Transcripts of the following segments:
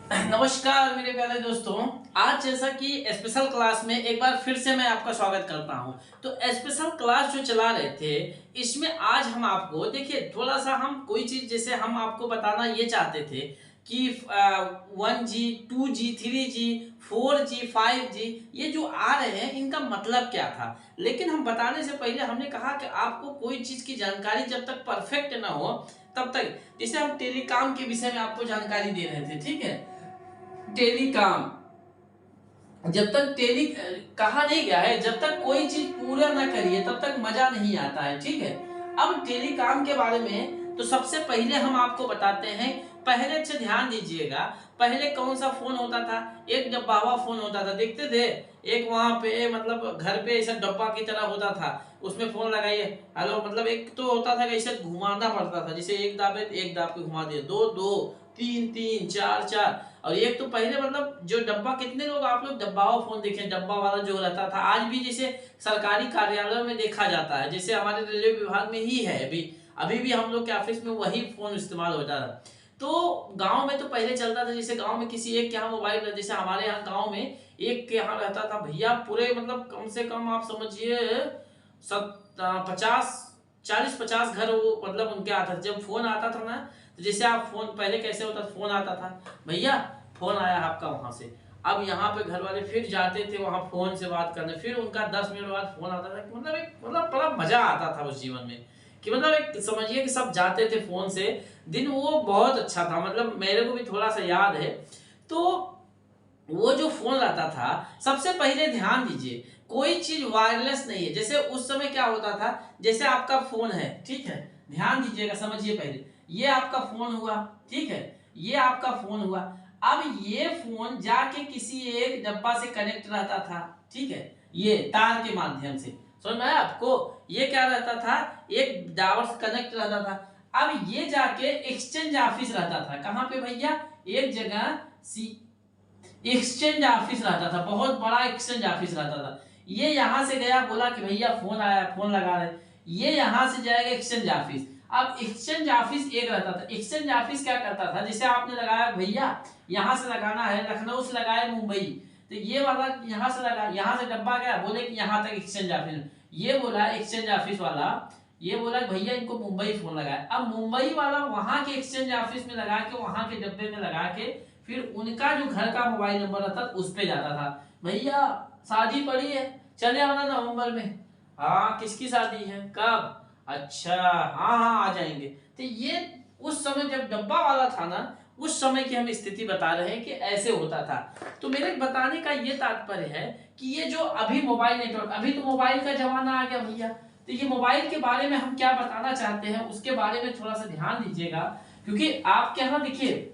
नमस्कार मेरे प्यारे दोस्तों। आज जैसा कि स्पेशल क्लास में एक बार फिर से मैं आपका स्वागत करता हूं। तो स्पेशल क्लास जो चला रहे थे, इसमें आज हम आपको देखिए थोड़ा सा हम कोई चीज जैसे हम आपको बताना ये चाहते थे कि 1G 2G 3G 4G 5G ये जो आ रहे हैं इनका मतलब क्या था। लेकिन हम बताने से पहले हमने कहा कि आपको कोई चीज की जानकारी जब तक परफेक्ट ना हो तब तक, जैसे हम टेलीकॉम के विषय में आपको जानकारी दे रहे थे, ठीक है। टेलीकॉम, जब तक टेली कहा नहीं गया है, जब तक कोई चीज पूरा ना करिए तब तक मजा नहीं आता है, ठीक है। अब टेलीकॉम के बारे में तो सबसे पहले हम आपको बताते हैं। पहले अच्छे ध्यान दीजिएगा, पहले कौन सा फोन होता था। एक डब्बावा फोन होता था, देखते थे। एक वहां पे मतलब घर पे ऐसा डब्बा की तरह होता था, उसमें फोन लगाइए हेलो, मतलब एक तो होता था कि ऐसे घुमाना पड़ता था, जैसे एक दाबे एक दाब के घुमा दिए, दो दो, तीन तीन, चार चार। और एक तो पहले मतलब जो डब्बा, कितने लोग आप लोग डब्बावा फोन देखे, डब्बा वाला जो रहता था, आज भी जैसे सरकारी कार्यालयों में देखा जाता है, जैसे हमारे रेलवे विभाग में ही है, अभी अभी भी हम लोग के ऑफिस में वही फोन इस्तेमाल होता था। तो गांव में तो पहले चलता था, जैसे गांव में किसी एक के यहाँ मोबाइल रहता, जैसे हमारे यहाँ गांव में एक के यहाँ रहता था भैया, पूरे मतलब कम से कम आप समझिए 40-50 घर वो मतलब उनके आता था। जब फोन आता था ना, तो जैसे आप फोन पहले कैसे होता था, फोन आता था भैया फोन आया आपका वहां से, अब यहाँ पे घर वाले फिर जाते थे वहां फोन से बात करने, फिर उनका 10 मिनट बाद फोन आता था। मतलब एक मतलब बड़ा मजा आता था उस जीवन में, कि मतलब एक समझिए कि सब जाते थे फोन से। दिन वो बहुत अच्छा था, मतलब मेरे को भी थोड़ा सा याद है। तो वो जो फोन रहता था, सबसे पहले ध्यान दीजिए कोई चीज वायरलेस नहीं है। जैसे उस समय क्या होता था, जैसे आपका फोन है, ठीक है, ध्यान दीजिएगा, समझिए पहले ये आपका फोन हुआ, ठीक है, ये आपका फोन हुआ। अब ये फोन जाके किसी एक डब्बा से कनेक्ट रहता था, ठीक है, ये तार के माध्यम से, समझ में आया आपको। ये क्या रहता था, एक टावर से कनेक्ट रहता था। अब ये जाके एक्सचेंज ऑफिस रहता था, कहां पे भैया, एक जगह एक्सचेंज ऑफिस रहता था, बहुत बड़ा एक्सचेंज ऑफिस रहता था। ये यहां से गया, बोला कि भैया फोन आया, फोन लगा रहे, ये यहां से जाएगा एक्सचेंज ऑफिस। अब एक्सचेंज ऑफिस एक रहता था, एक्सचेंज ऑफिस क्या करता था, जैसे आपने लगाया भैया यहां से लगाना है, लखनऊ से लगाया मुंबई, तो ये वाला यहां से लगा, यहां से डब्बा गया, बोले कि यहां तक एक्सचेंज ऑफिस। ये बोला एक्सचेंज ऑफिस वाला, ये बोला भैया इनको मुंबई फोन लगाया। अब मुंबई वाला वहां के एक्सचेंज ऑफिस में लगा के, वहां के डब्बे में लगा के, फिर उनका जो घर का मोबाइल नंबर रहता उस पे जाता था, भैया शादी पड़ी है, चले आना नवंबर में। हाँ किसकी शादी है, कब, अच्छा हाँ हाँ आ जाएंगे। तो ये उस समय जब डब्बा वाला था ना, उस समय की हम स्थिति बता रहे हैं कि ऐसे होता था। तो मेरे बताने का ये तात्पर्य है कि ये जो अभी मोबाइल नेटवर्क, अभी तो मोबाइल का जमाना आ गया भैया, तो ये मोबाइल के बारे में हम क्या बताना चाहते हैं उसके बारे में थोड़ा सा ध्यान दीजिएगा। क्योंकि आपके यहाँ देखिए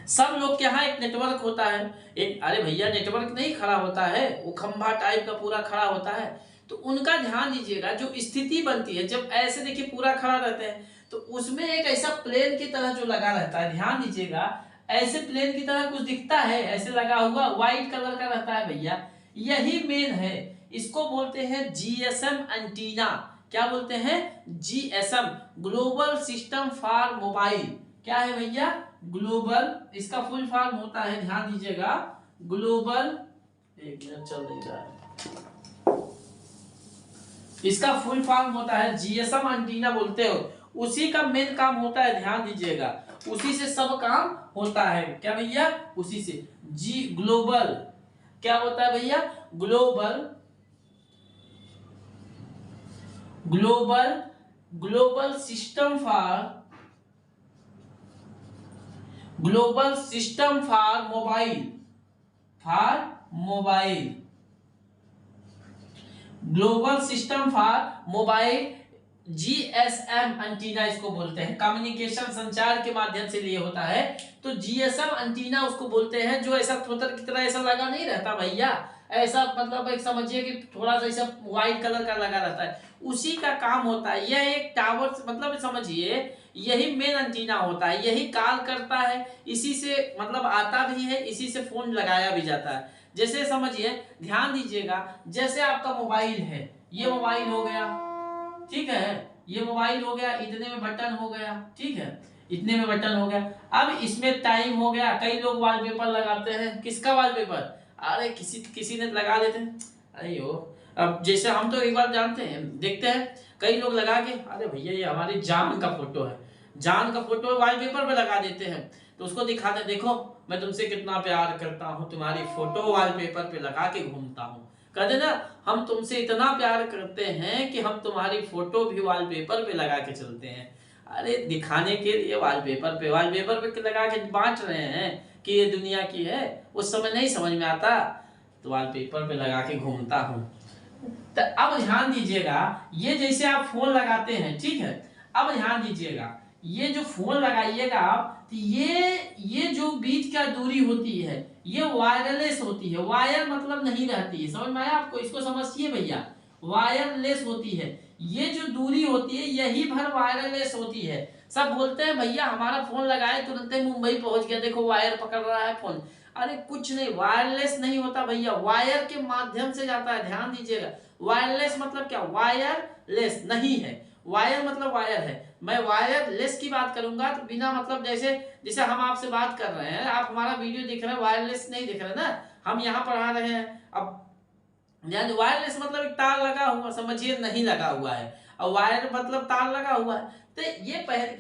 सब लोग के यहाँ एक नेटवर्क होता है, एक, अरे भैया नेटवर्क नहीं खड़ा होता है, वो खंभा टाइप का पूरा खड़ा होता है। तो उनका ध्यान दीजिएगा, जो स्थिति बनती है जब ऐसे देखिए पूरा खड़ा रहते हैं, तो उसमें एक ऐसा प्लेन की तरह जो लगा रहता है, ध्यान दीजिएगा, ऐसे प्लेन की तरह कुछ दिखता है, ऐसे लगा हुआ व्हाइट कलर का रहता है भैया, यही मेन है। इसको बोलते हैं जीएसएम एंटीना। क्या बोलते हैं, GSM, global system for mobile. क्या है भैया, ग्लोबल, इसका फुल फॉर्म होता है, ध्यान दीजिएगा, ग्लोबल, एक मिनट चल नहीं रहा है, इसका फुल फॉर्म होता है जीएसएम एंटीना बोलते हो। उसी का मेन काम होता है, ध्यान दीजिएगा, उसी से सब काम होता है। क्या भैया, उसी से, जी ग्लोबल, क्या होता है भैया, global, global, global system for, global system for mobile, for mobile, global system for mobile, GSM antenna इसको बोलते हैं। कम्युनिकेशन संचार के माध्यम से लिए होता है, तो जीएसएम एंटीना उसको बोलते हैं। जो ऐसा थोतर की तरह ऐसा लगा नहीं रहता भैया, ऐसा मतलब एक समझिए कि थोड़ा सा ऐसा व्हाइट कलर का लगा रहता है, उसी का काम होता है। यह एक टावर मतलब समझिए यही मेन एंटीना होता है, यही कॉल करता है, इसी से मतलब आता भी है, इसी से फोन लगाया भी जाता है। जैसे समझिए, ध्यान दीजिएगा, जैसे आपका मोबाइल है, ये मोबाइल हो गया, ठीक है, ये मोबाइल हो गया, इतने में बटन हो गया, ठीक है, इतने में बटन हो गया। अब इसमें टाइम हो गया, कई लोग वॉलपेपर लगाते हैं, किसका वॉलपेपर, अरे किसी ने लगा देते हैं, अरे यो अब जैसे हम तो एक बार जानते हैं देखते हैं कई लोग लगा के, अरे भैया ये हमारी जान का फोटो है, जान का फोटो वॉलपेपर पे लगा देते हैं, तो उसको दिखाते देखो मैं तुमसे कितना प्यार करता हूँ, तुम्हारी फोटो वॉलपेपर पे लगा के घूमता हूँ। कहते ना हम तुमसे इतना प्यार करते हैं कि हम तुम्हारी फोटो भी वॉलपेपर पे लगा के चलते हैं। अरे दिखाने के लिए वॉलपेपर पे लगा के बांट रहे हैं कि ये दुनिया की है, उस समय नहीं समझ में आता तो वॉलपेपर पे लगा के घूमता हूँ। तो अब ध्यान दीजिएगा, ये जैसे आप फोन लगाते हैं, ठीक है, अब ध्यान दीजिएगा ये जो फोन लगाइएगा आप, तो ये जो बीच का दूरी होती है ये वायरलेस होती है, वायर मतलब नहीं रहती है, समझ में आया आपको, इसको समझिए भैया, वायरलेस होती है, ये जो दूरी होती है यही भर वायरलेस होती है। सब बोलते हैं भैया हमारा फोन लगाए तुरंत ही मुंबई पहुंच गया, देखो वायर पकड़ रहा है फोन, अरे कुछ नहीं, वायरलेस नहीं होता भैया, वायर के माध्यम से जाता है, ध्यान दीजिएगा। वायरलेस मतलब क्या, वायरलेस नहीं है, वायर मतलब वायर है, मैं वायरलेस की बात करूंगा तो बिना मतलब जैसे जैसे हम आपसे बात कर रहे हैं, आप हमारा वीडियो देख रहे हैं, वायरलेस नहीं देख रहे ना, हम यहाँ पढ़ा रहे हैं। अब वायरलेस मतलब एक तार लगा हुआ, समझिए नहीं लगा हुआ है, और वायर मतलब तार लगा हुआ है। तो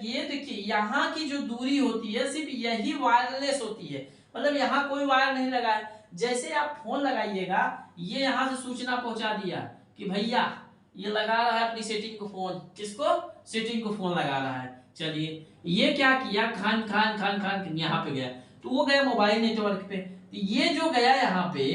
ये देखिए यहाँ की जो दूरी होती है सिर्फ यही वायरलेस होती है, मतलब यहाँ कोई वायर नहीं लगा है। जैसे आप फोन लगाइएगा, ये यहाँ से सूचना पहुंचा दिया कि भैया ये लगा रहा है अपनी सेटिंग को फोन, किसको, सेटिंग को फोन लगा रहा है। चलिए ये क्या किया, खान खान खान खान यहाँ पे गया, तो वो गया मोबाइल नेटवर्क पे, तो ये जो गया यहाँ पे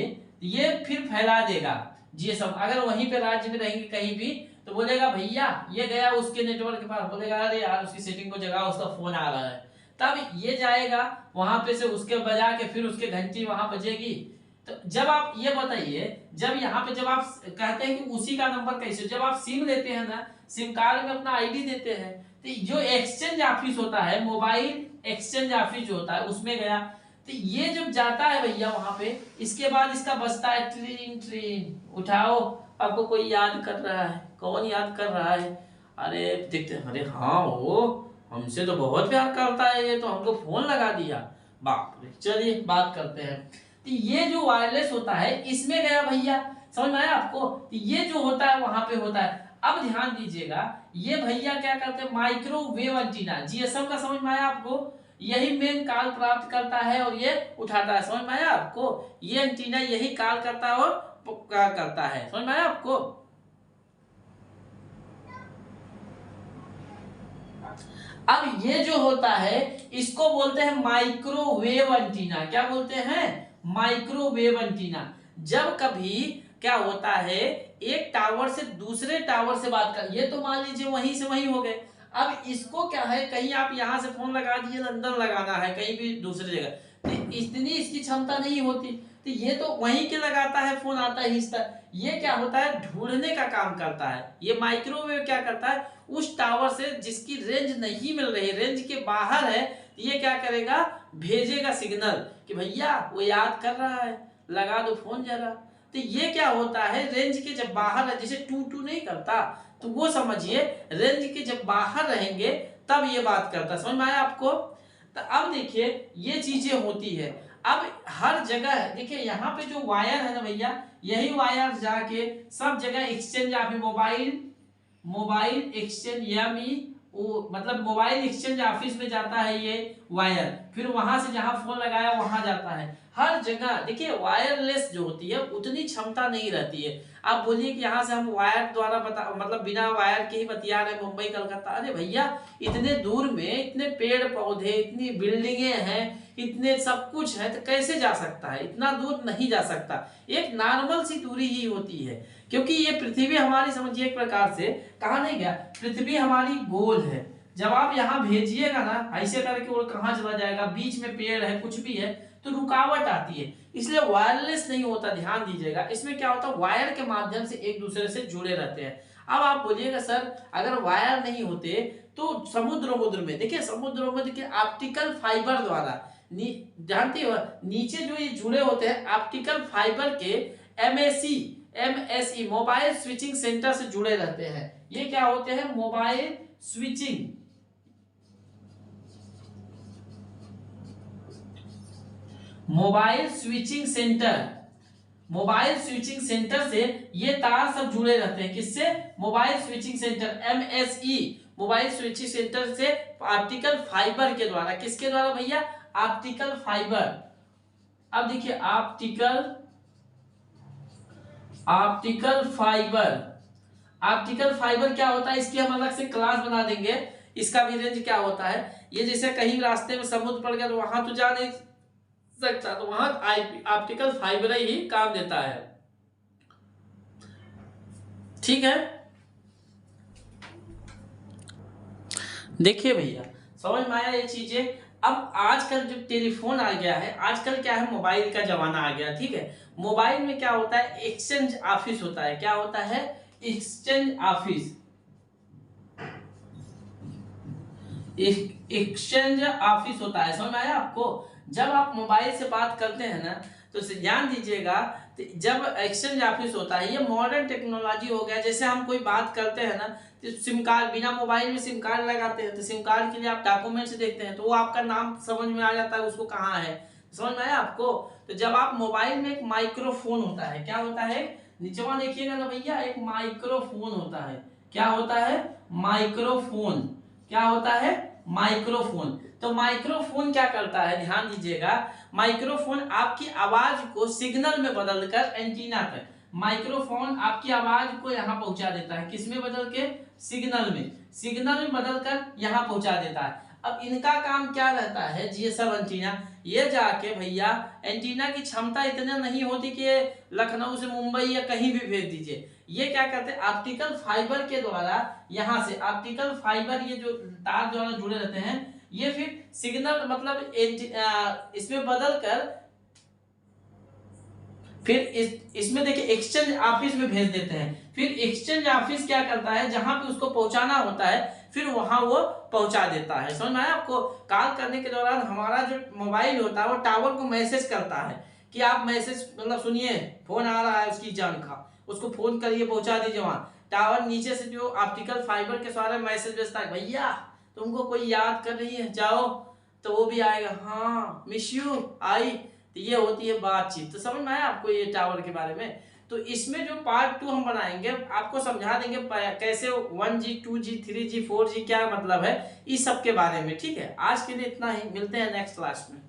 ये फिर फैला देगा जी सब, अगर वहीं पे राज्य में रहेंगे कहीं भी तो बोलेगा भैया ये गया उसके नेटवर्क के पास, बोलेगा अरे यार उसकी सेटिंग को जगह उसका फोन आ रहा है, तब ये जाएगा वहां पे से उसके बजा के फिर उसके घंटी वहां बजेगी। तो जब आप ये बताइए, जब यहाँ पे जब आप कहते हैं कि उसी का नंबर कैसे, जब आप सिम लेते हैं ना, सिम कार्ड में अपना आईडी देते हैं, तो जो एक्सचेंज ऑफिस होता है, मोबाइल एक्सचेंज ऑफिस जो होता है उसमें गया, तो ये जब जाता है भैया वहां पे, इसके बाद इसका बजता है ट्रीन ट्रीन, उठाओ, आपको कोई याद कर रहा है, कौन याद कर रहा है, अरे देखते हैं, अरे हाँ वो हमसे तो बहुत प्यार करता है, ये तो हमको फोन लगा दिया, बाप रे। चलिए बात करते हैं, तो ये जो वायरलेस होता है इसमें गया भैया, समझ में आया आपको, तो ये जो होता है वहां पे होता है। अब ध्यान दीजिएगा, ये भैया क्या करते हैं, माइक्रोवेव एंटीना, जीएसएम का समझ में आया आपको, यही मेन कॉल प्राप्त करता है और ये उठाता है, समझ में आया आपको, ये एंटीना यही कॉल करता है और करता है, समझ में आया आपको। अब ये जो होता है इसको बोलते हैं माइक्रोवेव एंटीना, क्या बोलते हैं, माइक्रोवेव एंटीना। जब कभी क्या होता है, एक टावर से दूसरे टावर से बात कर, ये तो मान लीजिए वहीं से वहीं हो गए, अब इसको क्या है, कहीं आप यहां से फोन लगा दिए, लंदन लगाना है कहीं भी दूसरी जगह, तो इतनी इसकी क्षमता नहीं होती, तो ये तो वहीं के लगाता है फोन, आता है इस तरह, ये क्या होता है ढूंढने का काम करता है। ये माइक्रोवेव क्या करता है, उस टावर से जिसकी रेंज नहीं मिल रही, रेंज के बाहर है, ये क्या करेगा, भेजेगा सिग्नल कि भैया वो याद कर रहा है, लगा दो फोन जरा। तो ये क्या होता है, रेंज के जब बाहर है, जैसे टू टू नहीं करता, तो वो समझिए रेंज के जब बाहर रहेंगे तब ये बात करता, समझ में आया आपको। तो अब देखिए ये चीजें होती है, अब हर जगह देखिए यहाँ पे जो वायर है ना भैया, यही वायर जाके सब जगह एक्सचेंज, आप मोबाइल एक्सचेंज यानी वो मतलब मोबाइल एक्सचेंज ऑफिस में जाता है ये वायर, फिर वहां से जहां फोन लगाया वहां जाता है, हर जगह। देखिए वायरलेस जो होती है उतनी क्षमता नहीं रहती है। आप बोलिए कि यहाँ से हम वायर द्वारा बता मतलब बिना वायर के ही बतिया रहे मुंबई कलकत्ता, अरे भैया इतने दूर में इतने पेड़ पौधे, इतनी बिल्डिंगे हैं, इतने सब कुछ है, तो कैसे जा सकता है, इतना दूर नहीं जा सकता, एक नॉर्मल सी दूरी ही होती है, क्योंकि ये पृथ्वी हमारी समझिए एक प्रकार से कहा नहीं गया, पृथ्वी हमारी गोल है, जब आप यहाँ भेजिएगा ना ऐसे करके वो कहाँ चला जाएगा, बीच में पेड़ है कुछ भी है तो रुकावट आती है, इसलिए वायरलेस नहीं होता, ध्यान दीजिएगा। इसमें क्या होता है, वायर के माध्यम से एक दूसरे से जुड़े रहते हैं। अब आप बोलिएगा सर अगर वायर नहीं होते तो समुद्र में, देखिए समुद्र में देखिए ऑप्टिकल फाइबर द्वारा जानते हो नीचे जो ये जुड़े होते हैं ऑप्टिकल फाइबर के एमएसई मोबाइल स्विचिंग सेंटर से जुड़े रहते हैं। ये क्या होते हैं, mobile switching mobile switching centre, mobile switching centre से ये तार सब जुड़े रहते हैं। किससे? Mobile switching centre, MSE, mobile switching centre से ऑप्टिकल फाइबर के द्वारा। किसके द्वारा भैया? Optical fibre. अब देखिए ऑप्टिकल फाइबर, ऑप्टिकल फाइबर क्या होता है इसकी हम अलग से क्लास बना देंगे। इसका भी रेंज क्या होता है, ये जैसे कहीं रास्ते में समुद्र पड़ गया तो वहां तो जा नहीं सकता, तो वहां ऑप्टिकल फाइबर ही काम देता है। ठीक है, देखिए भैया समझ में आया ये चीजें। अब आजकल जो टेलीफोन आ गया है, आजकल क्या है, मोबाइल का जमाना आ गया। ठीक है, मोबाइल में क्या होता है, एक्सचेंज ऑफिस होता है। क्या होता है? एक्सचेंज ऑफिस, एक्सचेंज ऑफिस होता है। समझ में आया आपको? जब आप मोबाइल से बात करते हैं ना, तो ध्यान दीजिएगा, तो जब एक्सचेंज ऑफिस होता है, ये मॉडर्न टेक्नोलॉजी हो गया। जैसे हम कोई बात करते हैं ना, तो सिम कार्ड, बिना मोबाइल में सिम कार्ड लगाते हैं, तो सिम कार्ड के लिए आप डॉक्यूमेंट्स देखते हैं, तो वो आपका नाम समझ में आ जाता है उसको कहाँ है। समझ में आया आपको? तो जब आप मोबाइल में एक माइक्रोफोन होता है, क्या होता है, नीचे वहां देखिएगा ना भैया, एक माइक्रोफोन होता है। क्या होता है? माइक्रोफोन। क्या होता है? माइक्रोफोन। तो माइक्रोफोन क्या करता है, ध्यान दीजिएगा, माइक्रोफोन आपकी आवाज को सिग्नल में बदलकर एंटीना तक, माइक्रोफोन आपकी आवाज को यहां पहुंचा देता है। किसमें बदल के? सिग्नल में, सिग्नल में बदलकर यहां पहुंचा देता है। अब इनका काम क्या रहता है, ये सब एंटीना, ये जाके भैया एंटीना की क्षमता इतना नहीं होती कि लखनऊ से मुंबई या कहीं भी भेज दीजिए। ये क्या करते हैं, ऑप्टिकल फाइबर के द्वारा, यहां से ऑप्टिकल फाइबर, ये जो तार द्वारा जुड़े रहते हैं, ये फिर सिग्नल मतलब इसमें बदल कर फिर इसमें देखिए एक्सचेंज ऑफिस में भेज देते हैं। फिर एक्सचेंज ऑफिस क्या करता है, जहां पे उसको पहुंचाना होता है, फिर वहां वो पहुंचा देता है। समझ में आया आपको? कॉल करने के दौरान हमारा जो मोबाइल होता है वो टावर को मैसेज करता है कि आप मैसेज, मतलब सुनिए फोन आ रहा है उसकी जान का, उसको फोन करिए, पहुंचा दीजिए वहां। टावर नीचे से जो ऑप्टिकल फाइबर के द्वारा मैसेज भेजता है, भैया तुमको कोई याद कर रही है, जाओ, तो वो भी आएगा, हाँ मिस यू आई। तो ये होती है बातचीत। तो समझ में आया आपको ये टावर के बारे में? तो इसमें जो पार्ट 2 हम बनाएंगे, आपको समझा देंगे कैसे 1G 2G 3G 4G क्या मतलब है, इस सब के बारे में। ठीक है, आज के लिए इतना ही, मिलते हैं नेक्स्ट क्लास में।